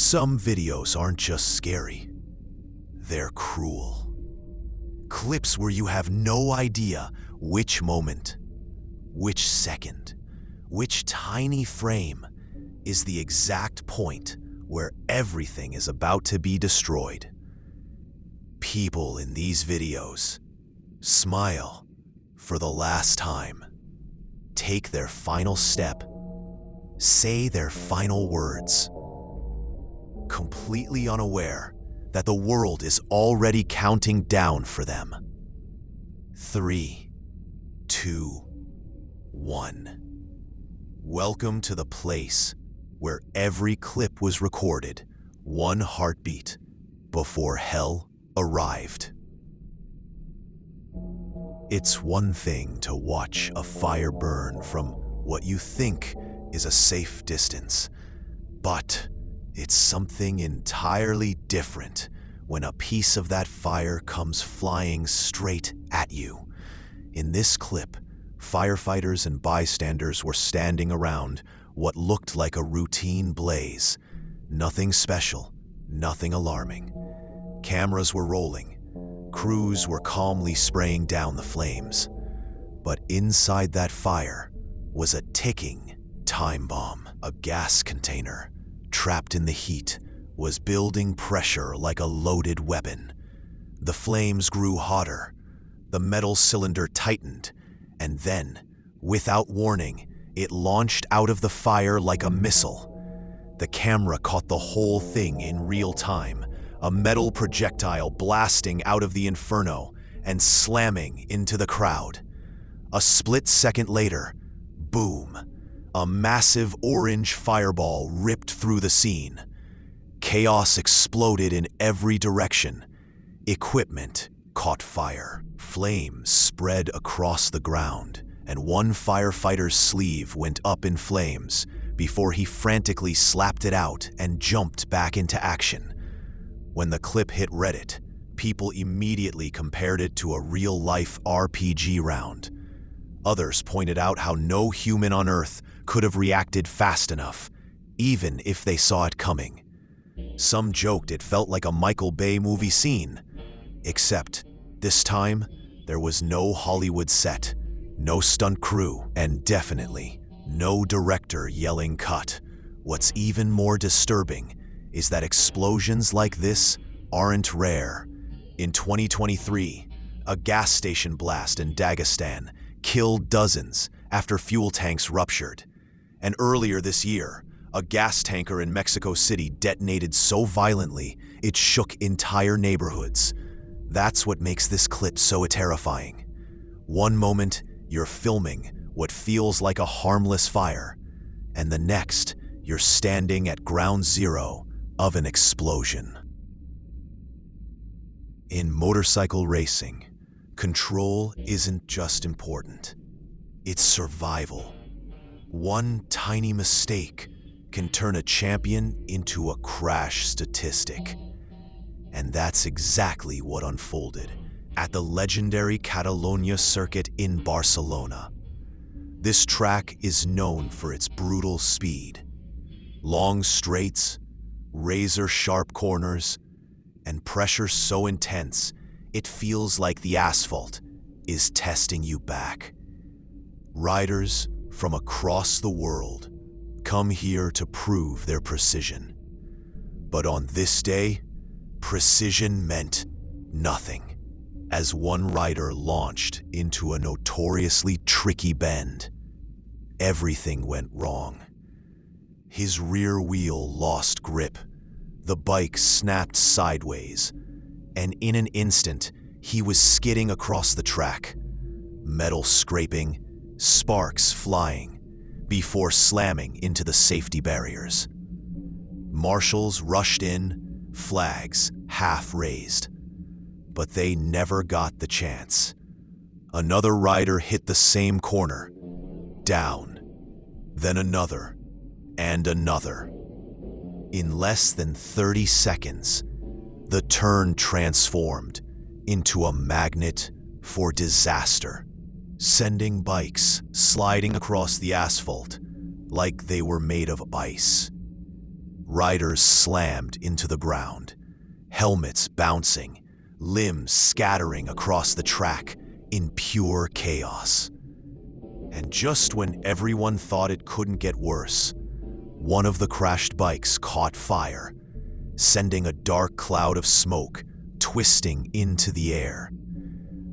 Some videos aren't just scary, they're cruel. Clips where you have no idea which moment, which second, which tiny frame is the exact point where everything is about to be destroyed. People in these videos smile for the last time, take their final step, say their final words, completely unaware that the world is already counting down for them. 3, 2, 1. Welcome to the place where every clip was recorded, one heartbeat before hell arrived. It's one thing to watch a fire burn from what you think is a safe distance, but it's something entirely different when a piece of that fire comes flying straight at you. In this clip, firefighters and bystanders were standing around what looked like a routine blaze. Nothing special, nothing alarming. Cameras were rolling. Crews were calmly spraying down the flames. But inside that fire was a ticking time bomb. A gas container, trapped in the heat, was building pressure like a loaded weapon. The flames grew hotter. The metal cylinder tightened, and then, without warning, it launched out of the fire like a missile. The camera caught the whole thing in real time, a metal projectile blasting out of the inferno and slamming into the crowd. A split second later, boom, a massive orange fireball ripped through the scene. Chaos exploded in every direction. Equipment caught fire. Flames spread across the ground, and one firefighter's sleeve went up in flames before he frantically slapped it out and jumped back into action. When the clip hit Reddit, people immediately compared it to a real-life RPG round. Others pointed out how no human on Earth could have reacted fast enough, even if they saw it coming. Some joked it felt like a Michael Bay movie scene, except this time there was no Hollywood set, no stunt crew, and definitely no director yelling cut. What's even more disturbing is that explosions like this aren't rare. In 2023, a gas station blast in Dagestan killed dozens after fuel tanks ruptured. And earlier this year, a gas tanker in Mexico City detonated so violently it shook entire neighborhoods. That's what makes this clip so terrifying. One moment, you're filming what feels like a harmless fire, and the next, you're standing at ground zero of an explosion. In motorcycle racing, control isn't just important, it's survival. One tiny mistake can turn a champion into a crash statistic. And that's exactly what unfolded at the legendary Catalonia circuit in Barcelona. This track is known for its brutal speed. Long straights, razor-sharp corners, and pressure so intense it feels like the asphalt is testing you back. Riders from across the world come here to prove their precision. But on this day, precision meant nothing, as one rider launched into a notoriously tricky bend. Everything went wrong. His rear wheel lost grip, the bike snapped sideways, and in an instant, he was skidding across the track, metal scraping, sparks flying, before slamming into the safety barriers. Marshals rushed in, flags half raised, but they never got the chance. Another rider hit the same corner, down, then another, and another. In less than 30 seconds, the turn transformed into a magnet for disaster, sending bikes sliding across the asphalt like they were made of ice. Riders slammed into the ground, helmets bouncing, limbs scattering across the track in pure chaos. And just when everyone thought it couldn't get worse, one of the crashed bikes caught fire, sending a dark cloud of smoke twisting into the air.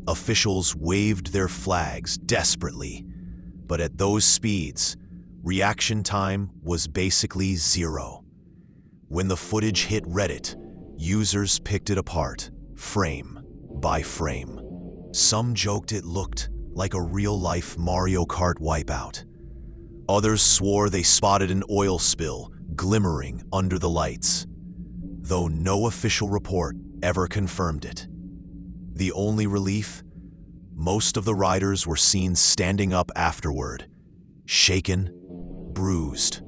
Officials waved their flags desperately, but at those speeds, reaction time was basically zero. When the footage hit Reddit, users picked it apart, frame by frame. Some joked it looked like a real-life Mario Kart wipeout. Others swore they spotted an oil spill glimmering under the lights, though no official report ever confirmed it. The only relief? Most of the riders were seen standing up afterward, shaken, bruised,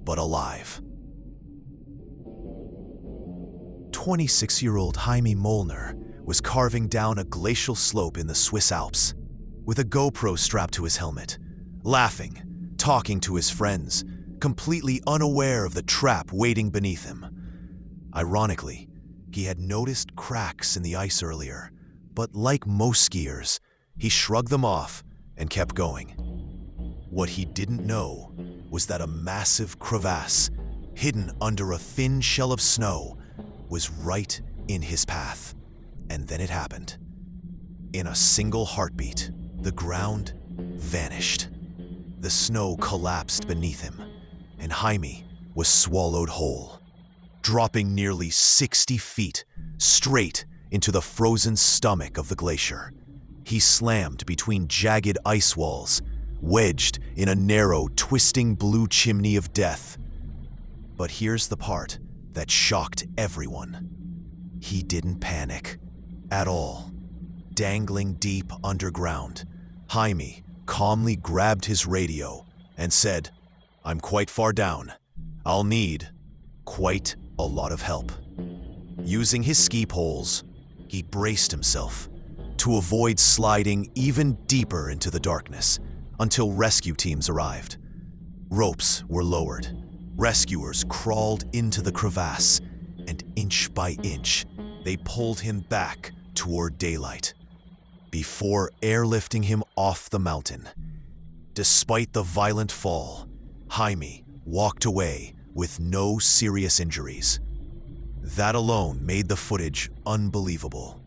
but alive. 26-year-old Jaime Molnar was carving down a glacial slope in the Swiss Alps with a GoPro strapped to his helmet, laughing, talking to his friends, completely unaware of the trap waiting beneath him. Ironically, he had noticed cracks in the ice earlier, but like most skiers, he shrugged them off and kept going. What he didn't know was that a massive crevasse, hidden under a thin shell of snow, was right in his path. And then it happened. In a single heartbeat, the ground vanished. The snow collapsed beneath him, and Jaime was swallowed whole, dropping nearly 60 feet straight into the frozen stomach of the glacier. He slammed between jagged ice walls, wedged in a narrow, twisting blue chimney of death. But here's the part that shocked everyone. He didn't panic at all. Dangling deep underground, Jaime calmly grabbed his radio and said, "I'm quite far down. I'll need quite a lot of help." Using his ski poles, he braced himself to avoid sliding even deeper into the darkness until rescue teams arrived. Ropes were lowered. Rescuers crawled into the crevasse, and inch by inch, they pulled him back toward daylight before airlifting him off the mountain. Despite the violent fall, Jaime walked away with no serious injuries. That alone made the footage unbelievable.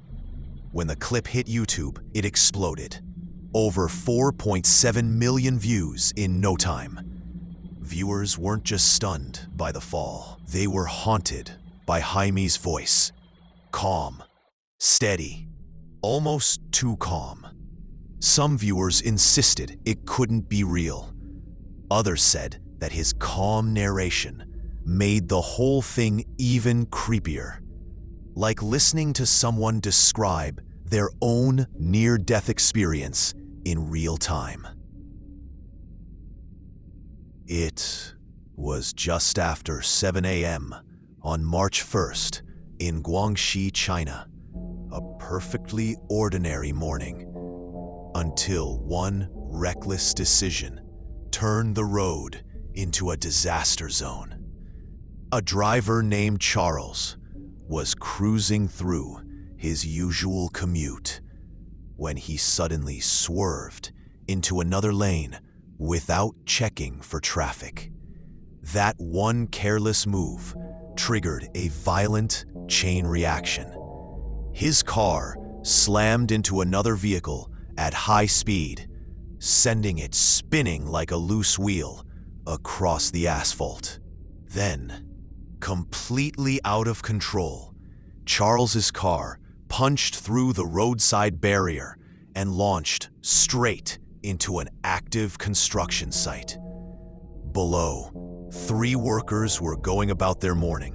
When the clip hit YouTube, it exploded. Over 4.7 million views in no time. Viewers weren't just stunned by the fall. They were haunted by Jaime's voice. Calm, steady, almost too calm. Some viewers insisted it couldn't be real. Others said that his calm narration made the whole thing even creepier, like listening to someone describe their own near-death experience in real time. It was just after 7 a.m. on March 1st in Guangxi, China. A perfectly ordinary morning, until one reckless decision turned the road into a disaster zone. A driver named Charles was cruising through his usual commute when he suddenly swerved into another lane without checking for traffic. That one careless move triggered a violent chain reaction. His car slammed into another vehicle at high speed, sending it spinning like a loose wheel across the asphalt. Then, completely out of control, Charles's car punched through the roadside barrier and launched straight into an active construction site. Below, 3 workers were going about their morning,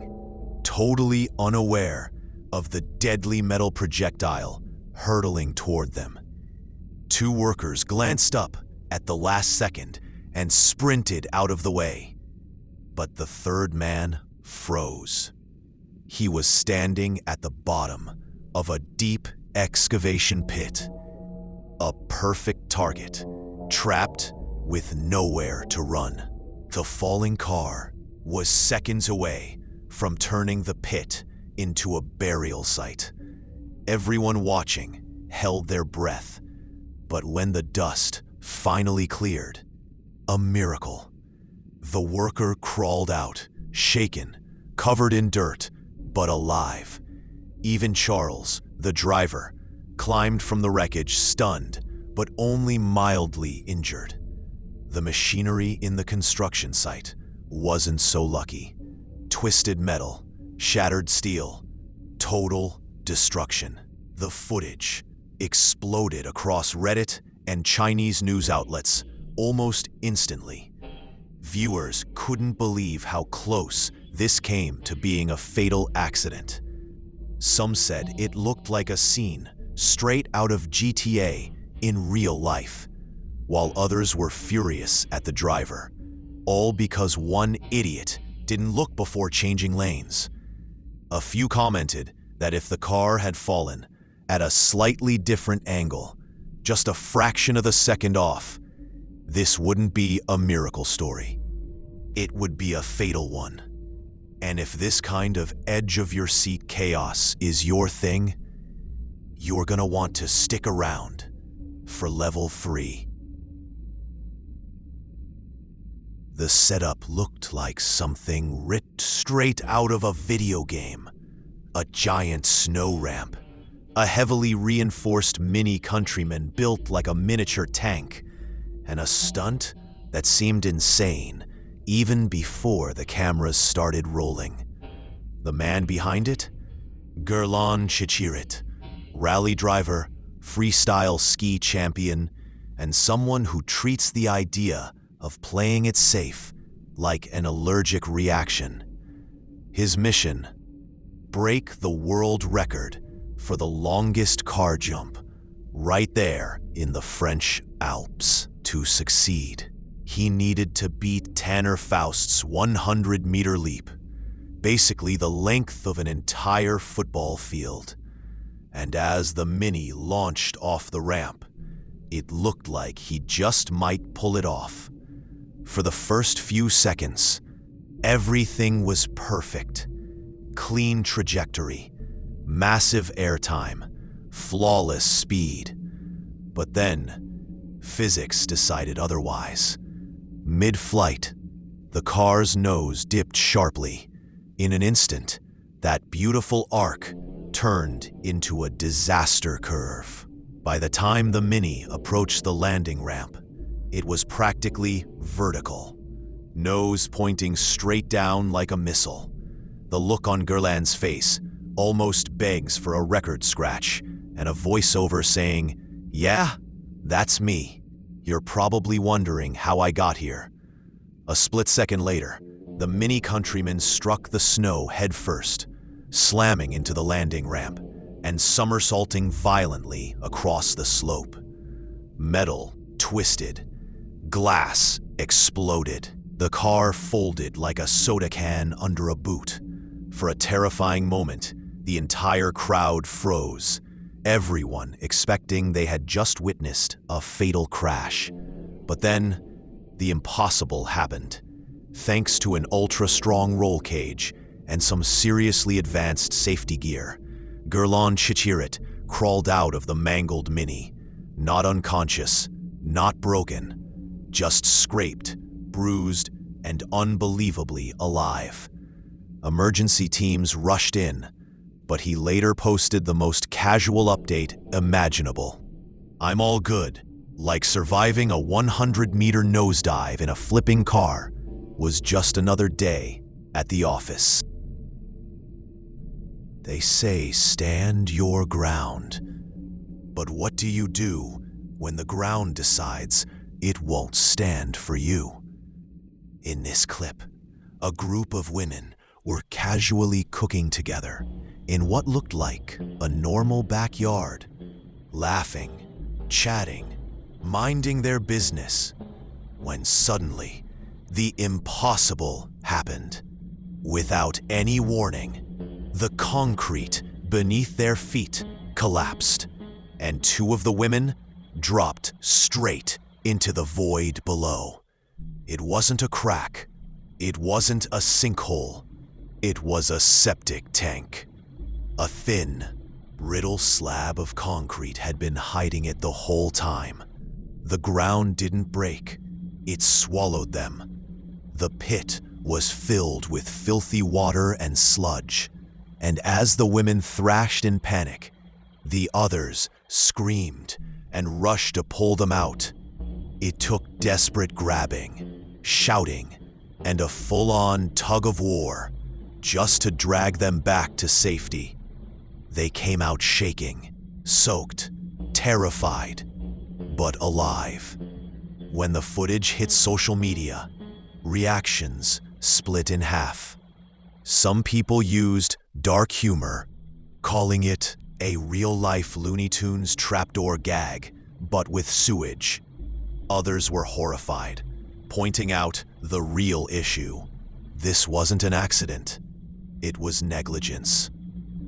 totally unaware of the deadly metal projectile hurtling toward them. 2 workers glanced up at the last second and sprinted out of the way. But the third man froze. He was standing at the bottom of a deep excavation pit, a perfect target, trapped with nowhere to run. The falling car was seconds away from turning the pit into a burial site. Everyone watching held their breath, but when the dust finally cleared, a miracle. The worker crawled out, shaken, covered in dirt, but alive. Even Charles, the driver, climbed from the wreckage stunned, but only mildly injured. The machinery in the construction site wasn't so lucky. Twisted metal, shattered steel, total destruction. The footage exploded across Reddit and Chinese news outlets almost instantly. Viewers couldn't believe how close this came to being a fatal accident. Some said it looked like a scene straight out of GTA in real life, while others were furious at the driver, all because one idiot didn't look before changing lanes. A few commented that if the car had fallen at a slightly different angle, just a fraction of a second off, this wouldn't be a miracle story. It would be a fatal one. And if this kind of edge-of-your-seat chaos is your thing, you're gonna want to stick around for Level 3. The setup looked like something ripped straight out of a video game. A giant snow ramp, a heavily reinforced Mini Countryman built like a miniature tank, and a stunt that seemed insane even before the cameras started rolling. The man behind it? Gerlon Chichirit, rally driver, freestyle ski champion, and someone who treats the idea of playing it safe like an allergic reaction. His mission: break the world record for the longest car jump right there in the French Alps. To succeed, he needed to beat Tanner Faust's 100-meter leap, basically the length of an entire football field. And as the Mini launched off the ramp, it looked like he just might pull it off. For the first few seconds, everything was perfect. Clean trajectory, massive airtime, flawless speed. But then, physics decided otherwise. Mid-flight, the car's nose dipped sharply. In an instant, that beautiful arc turned into a disaster curve. By the time the Mini approached the landing ramp, it was practically vertical, nose pointing straight down like a missile. The look on Gerland's face almost begs for a record scratch and a voiceover saying, "Yeah, that's me. You're probably wondering how I got here." A split second later, the Mini Countryman struck the snow headfirst, slamming into the landing ramp and somersaulting violently across the slope. Metal twisted. Glass exploded. The car folded like a soda can under a boot. For a terrifying moment, the entire crowd froze, everyone expecting they had just witnessed a fatal crash. But then, the impossible happened. Thanks to an ultra-strong roll cage and some seriously advanced safety gear, Gerlon Chichirit crawled out of the mangled Mini, not unconscious, not broken, just scraped, bruised, and unbelievably alive. Emergency teams rushed in, but he later posted the most casual update imaginable. "I'm all good," like surviving a 100-meter nosedive in a flipping car was just another day at the office. They say stand your ground. But what do you do when the ground decides it won't stand for you? In this clip, a group of women were casually cooking together in what looked like a normal backyard, laughing, chatting, minding their business, when suddenly the impossible happened. Without any warning, the concrete beneath their feet collapsed, and two of the women dropped straight into the void below. It wasn't a crack, It wasn't a sinkhole. It was a septic tank. A thin, brittle slab of concrete had been hiding it the whole time. The ground didn't break. It swallowed them. The pit was filled with filthy water and sludge, and as the women thrashed in panic, the others screamed and rushed to pull them out. It took desperate grabbing, shouting, and a full-on tug-of-war just to drag them back to safety. They came out shaking, soaked, terrified, but alive. When the footage hit social media, reactions split in half. Some people used dark humor, calling it a real-life Looney Tunes trapdoor gag, but with sewage. Others were horrified, pointing out the real issue. This wasn't an accident. It was negligence.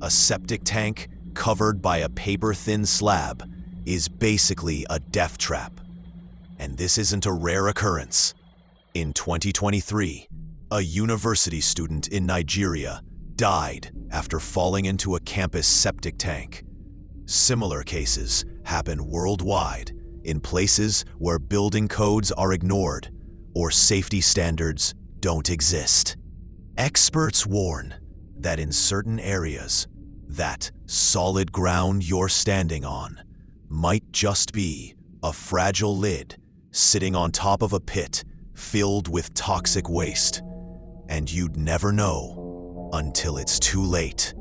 A septic tank covered by a paper-thin slab is basically a death trap. And this isn't a rare occurrence. In 2023, a university student in Nigeria died after falling into a campus septic tank. Similar cases happen worldwide in places where building codes are ignored or safety standards don't exist. Experts warn that in certain areas, that solid ground you're standing on might just be a fragile lid sitting on top of a pit filled with toxic waste, and you'd never know until it's too late.